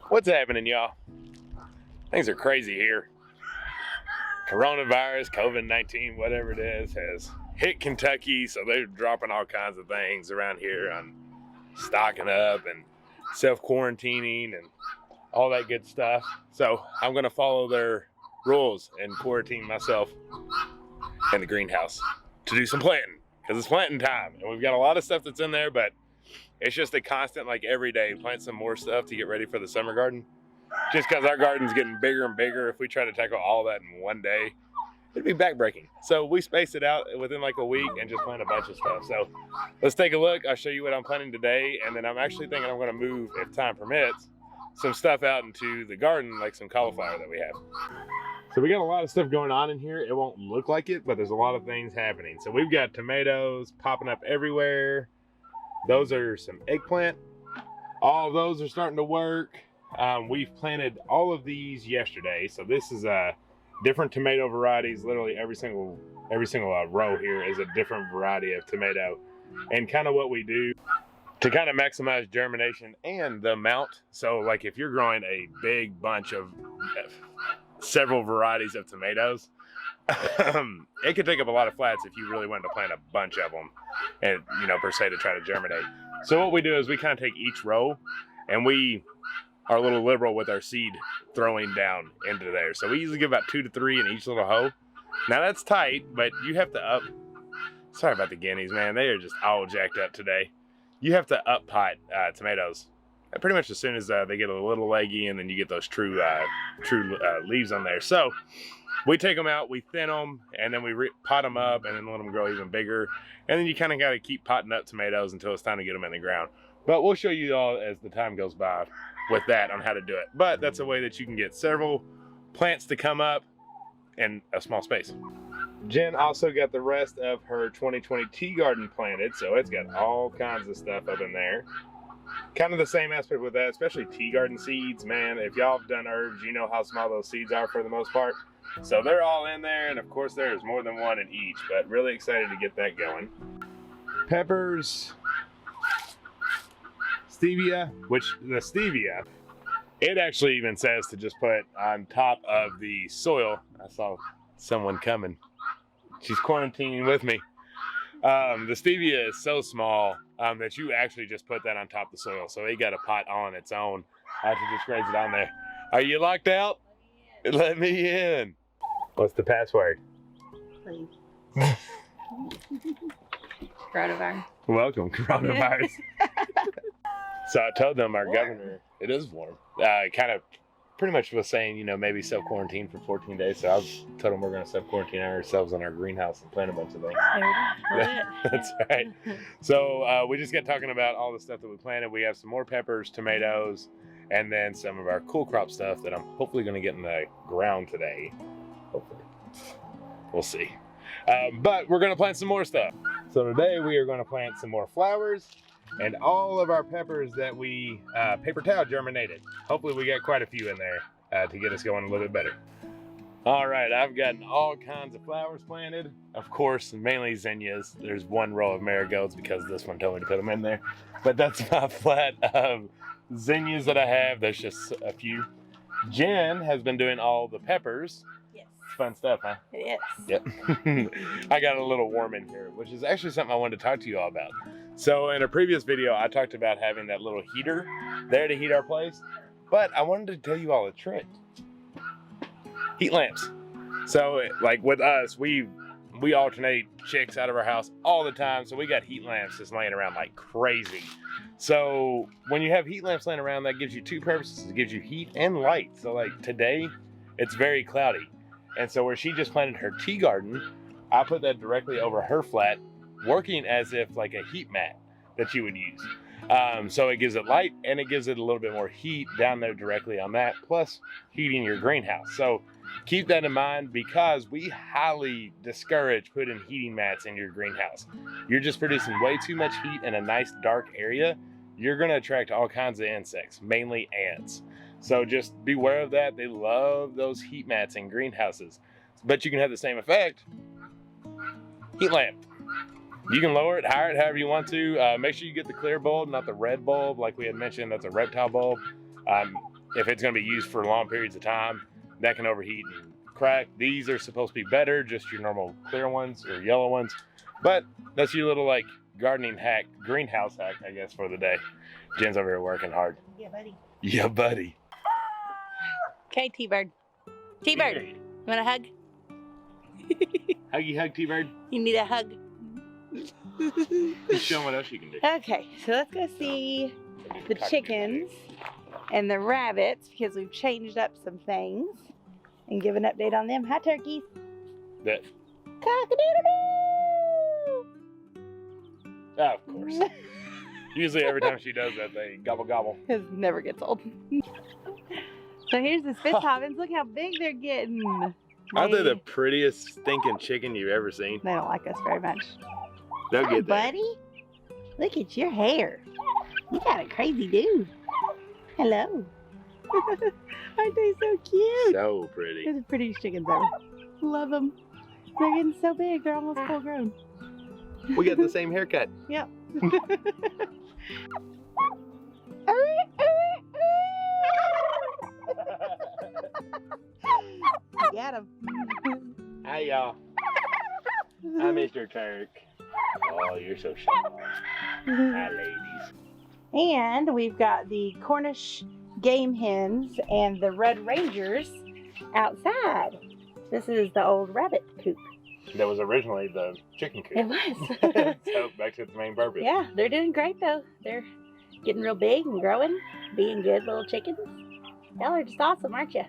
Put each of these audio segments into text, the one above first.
What's happening, y'all? Things are crazy here. Coronavirus, COVID-19, whatever it is, has hit Kentucky, so they're dropping all kinds of things around here on stocking up and self-quarantining and all that good stuff. So I'm gonna follow their rules and quarantine myself in the greenhouse to do some planting, because it's planting time. And we've got a lot of stuff that's in there, but it's just a constant, like every day, plant some more stuff to get ready for the summer garden. Just because our garden's getting bigger and bigger, if we try to tackle all that in one day, it'd be backbreaking. So we space it out within like a week and just plant a bunch of stuff. So let's take a look. I'll show you what I'm planting today. And then I'm actually thinking I'm gonna move, if time permits, some stuff out into the garden, like some cauliflower that we have. So we got a lot of stuff going on in here. It won't look like it, but there's a lot of things happening. So we've got tomatoes popping up everywhere. Those are some eggplant. All of those are starting to work. We've planted all of these yesterday. So this is different tomato varieties. Literally every single row here is a different variety of tomato. And kind of what we do to kind of maximize germination and the amount. So like if you're growing a big bunch of several varieties of tomatoes, it could take up a lot of flats if you really wanted to plant a bunch of them and, per se, to try to germinate. So what we do is we kind of take each row and we are a little liberal with our seed throwing down into there. So we usually give about 2 to 3 in each little hoe. Now that's tight, but you have to sorry about the guineas, man. They are just all jacked up today. You have to up pot tomatoes pretty much as soon as they get a little leggy, and then you get those true leaves on there. So we take them out, we thin them, and then we pot them up and then let them grow even bigger. And then you kind of got to keep potting up tomatoes until it's time to get them in the ground. But we'll show you all as the time goes by with that on how to do it. But that's a way that you can get several plants to come up in a small space. Jen also got the rest of her 2020 tea garden planted, so it's got all kinds of stuff up in there. Kind of the same aspect with that, especially tea garden seeds, man. If y'all have done herbs, you know how small those seeds are for the most part. So they're all in there, and of course there's more than one in each, but really excited to get that going. Peppers, stevia, which the stevia, it actually even says to just put on top of the soil. I saw someone coming. She's quarantining with me. The stevia is so small that you actually just put that on top of the soil. So it got a pot on its own. I have to just graze it on there. Are you locked out? Let me in. What's the password? Please. Coronavirus. Welcome, coronavirus. So I told them our governor, it is warm, kind of pretty much was saying, maybe self-quarantine for 14 days. So I told them we're going to self-quarantine ourselves in our greenhouse and plant a bunch of things. That's right. So we just got talking about all the stuff that we planted. We have some more peppers, tomatoes, and then some of our cool crop stuff that I'm hopefully going to get in the ground today. Hopefully. We'll see. But we're going to plant some more stuff. So today we are going to plant some more flowers and all of our peppers that we paper towel germinated. Hopefully we got quite a few in there to get us going a little bit better. All right, I've gotten all kinds of flowers planted. Of course, mainly zinnias. There's one row of marigolds because this one told me to put them in there. But that's my flat of zinnias that I have. There's just a few. Jen has been doing all the peppers. Yes. Fun stuff, huh? Yes. Yep. I got a little warm in here, which is actually something I wanted to talk to you all about. So in a previous video, I talked about having that little heater there to heat our place, but I wanted to tell you all a trick. Heat lamps. So like with us, we alternate chicks out of our house all the time, so we got heat lamps just laying around like crazy. So when you have heat lamps laying around, that gives you two purposes. It gives you heat and light. So like today, it's very cloudy. And so where she just planted her tea garden, I put that directly over her flat, working as if like a heat mat that you would use. So it gives it light and it gives it a little bit more heat down there directly on that, plus heating your greenhouse. So keep that in mind, because we highly discourage putting heating mats in your greenhouse. You're just producing way too much heat in a nice dark area. You're gonna attract all kinds of insects, mainly ants. So just beware of that. They love those heat mats in greenhouses. But you can have the same effect. Heat lamp. You can lower it, higher it, however you want to. Make sure you get the clear bulb, not the red bulb like we had mentioned. That's a reptile bulb. if it's going to be used for long periods of time, that can overheat and crack. These are supposed to be better, just your normal clear ones or yellow ones. But that's your little like gardening hack, greenhouse hack, I guess, for the day. Jen's over here working hard. Yeah, buddy. Yeah, buddy. Okay, T-Bird. T-Bird, you want a hug? Huggy hug, T-Bird. You need a hug. Just show them what else you can do. Okay, so let's go see the chickens and the rabbits because we've changed up some things and give an update on them. Hi, turkeys. That. Cock-a-doodle-doo! Oh, of course. Usually every time she does that, they gobble gobble. It never gets old. So here's the Stivers. Look how big they're getting. Aren't they the prettiest stinking chicken you've ever seen? They don't like us very much. They'll Hi, get there. buddy. Look at your hair. You got a crazy dude. Hello. Aren't they so cute? So pretty. They're the prettiest chickens ever. Love them. They're getting so big. They're almost full grown. We got the same haircut. Yep. Got him. Hi, y'all. I'm Mr. Turk. Oh, you're so shy. Hi, ladies. And we've got the Cornish game hens and the Red Rangers outside. This is the old rabbit coop. That was originally the chicken coop. It was. So back to its main purpose. Yeah, they're doing great though. They're getting real big and growing, being good little chickens. Y'all are just awesome, aren't you?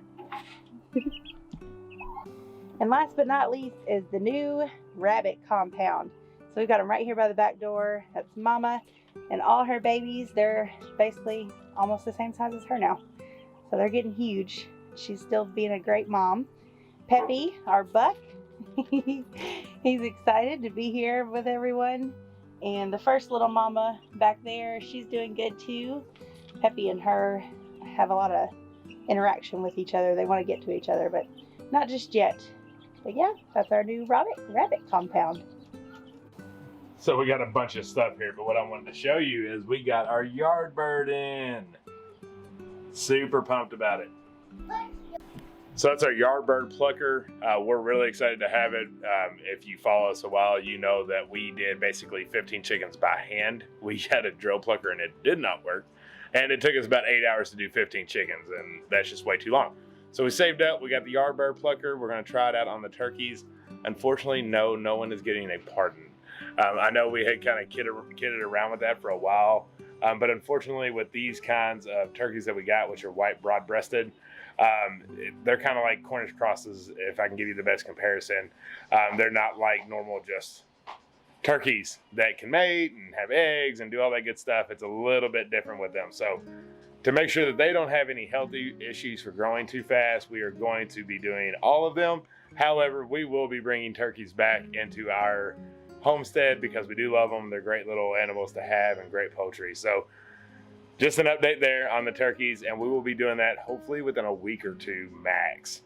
And last but not least is the new rabbit compound. So we've got them right here by the back door. That's Mama and all her babies. They're basically almost the same size as her now. So they're getting huge. She's still being a great mom. Peppy, our buck, he's excited to be here with everyone. And the first little mama back there, she's doing good too. Peppy and her have a lot of interaction with each other. They want to get to each other, but not just yet. But yeah, that's our new rabbit compound. So we got a bunch of stuff here, but what I wanted to show you is we got our yard bird in. Super pumped about it. So that's our yard bird plucker. We're really excited to have it. If you follow us a while, you know that we did basically 15 chickens by hand. We had a drill plucker and it did not work. And it took us about 8 hours to do 15 chickens, and that's just way too long. So we saved up, we got the yard bird plucker. We're gonna try it out on the turkeys. Unfortunately, no one is getting a pardon. I know we had kind of kidded around with that for a while, but unfortunately with these kinds of turkeys that we got, which are white broad-breasted, they're kind of like Cornish crosses, if I can give you the best comparison. They're not like normal just turkeys that can mate and have eggs and do all that good stuff. It's a little bit different with them. So to make sure that they don't have any healthy issues for growing too fast, we are going to be doing all of them. However, we will be bringing turkeys back into our homestead because we do love them. They're great little animals to have and great poultry. So just an update there on the turkeys, and we will be doing that hopefully within a week or two max,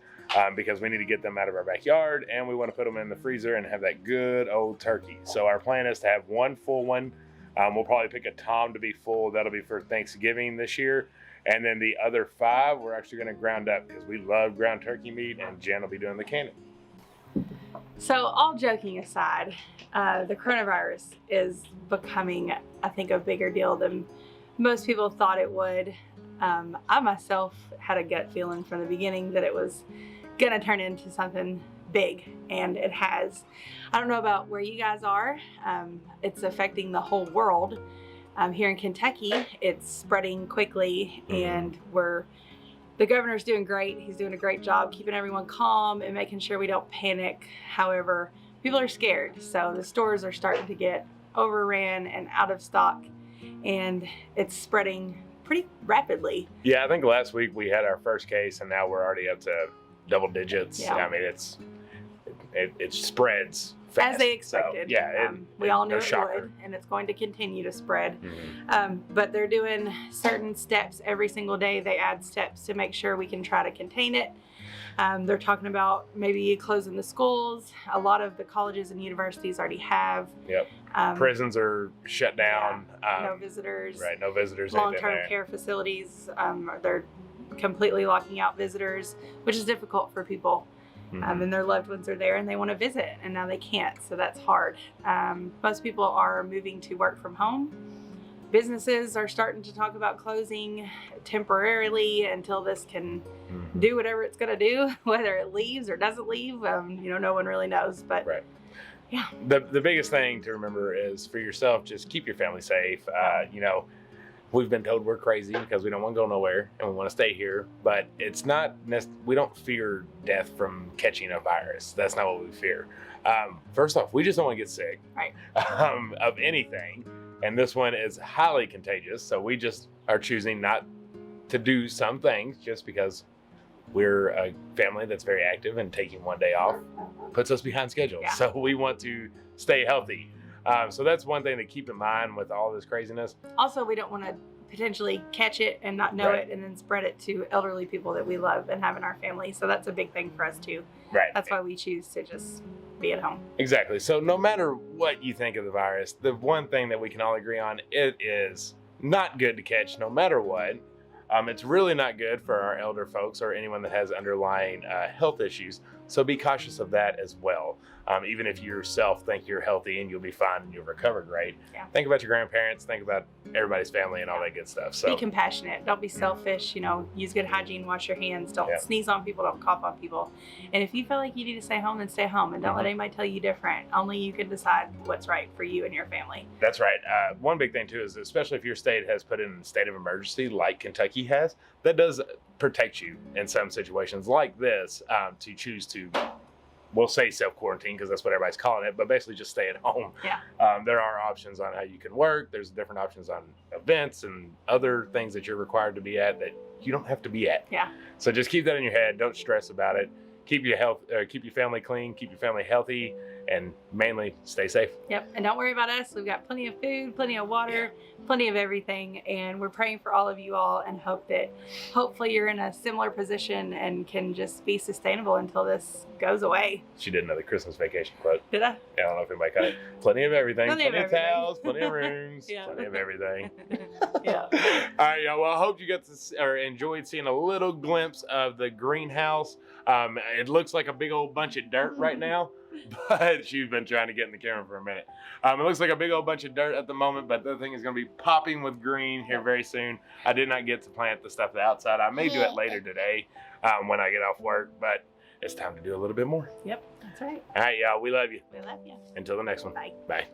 because we need to get them out of our backyard and we want to put them in the freezer and have that good old turkey. So our plan is to have one full one. We'll probably pick a tom to be full. That'll be for Thanksgiving this year. And then the other 5, we're actually going to ground up because we love ground turkey meat, and Jen will be doing the canning. So all joking aside, the coronavirus is becoming, I think, a bigger deal than most people thought it would. I myself had a gut feeling from the beginning that it was gonna turn into something big, and it has. I don't know about where you guys are. It's affecting the whole world. Here in Kentucky, it's spreading quickly, and the governor's doing great. He's doing a great job keeping everyone calm and making sure we don't panic. However, people are scared, so the stores are starting to get overran and out of stock, and it's spreading pretty rapidly. Yeah, I think last week we had our first case, and now we're already up to double digits. Yeah. I mean, it spreads fast. As they expected. So, we all knew no it shocker. would, and it's going to continue to spread. But they're doing certain steps every single day. They add steps to make sure we can try to contain it. They're talking about maybe closing the schools. A lot of the colleges and universities already have. Yep. Prisons are shut down. No visitors. Right, no visitors. Long-term care facilities, they're completely locking out visitors, which is difficult for people. And their loved ones are there and they want to visit, and now they can't, so that's hard. Most people are moving to work from home. Businesses are starting to talk about closing temporarily until this can do whatever it's going to do, whether it leaves or doesn't leave. No one really knows, but Right. Yeah. The biggest thing to remember is for yourself, just keep your family safe. We've been told we're crazy because we don't want to go nowhere and we want to stay here, but it's not, we don't fear death from catching a virus. That's not what we fear. First off, we just don't want to get sick of anything. And this one is highly contagious. So we just are choosing not to do some things just because we're a family that's very active, and taking one day off puts us behind schedule. Yeah. So we want to stay healthy. So that's one thing to keep in mind with all this craziness. Also, we don't want to potentially catch it and not know it and then spread it to elderly people that we love and have in our family. So that's a big thing for us too. Right. That's why we choose to just be at home. Exactly. So no matter what you think of the virus, the one thing that we can all agree on, it is not good to catch no matter what. It's really not good for our elder folks or anyone that has underlying health issues. So be cautious of that as well. Even if you yourself think you're healthy and you'll be fine and you'll recover great. Yeah. Think about your grandparents, think about everybody's family and all that good stuff. So be compassionate. Don't be selfish. Use good hygiene, wash your hands. Don't sneeze on people, don't cough on people. And if you feel like you need to stay home, then stay home, and don't let anybody tell you different. Only you can decide what's right for you and your family. That's right. One big thing too is, especially if your state has put in a state of emergency like Kentucky has, that does protect you in some situations like this, to choose to, we'll say self-quarantine because that's what everybody's calling it, but basically just stay at home. Yeah. There are options on how you can work. There's different options on events and other things that you're required to be at that you don't have to be at. Yeah. So just keep that in your head. Don't stress about it. Keep your health, keep your family clean, keep your family healthy, and mainly stay safe. Yep. And don't worry about us. We've got plenty of food, plenty of water, plenty of everything. And we're praying for all of you all and hope that hopefully you're in a similar position and can just be sustainable until this goes away. She did another Christmas vacation quote. Did I? I don't know if anybody caught it. Plenty of everything. Plenty of everything. Towels, plenty of rooms, plenty of everything. Yeah. All right, y'all. Well, I hope you got to or enjoyed seeing a little glimpse of the greenhouse. It looks like a big old bunch of dirt right now, but she's been trying to get in the camera for a minute. It looks like a big old bunch of dirt at the moment, but the thing is going to be popping with green here very soon. I did not get to plant the stuff outside. I may do it later today when I get off work, but it's time to do a little bit more. Yep, that's right. All right, y'all. We love you. We love you. Until the next one. Bye. Bye.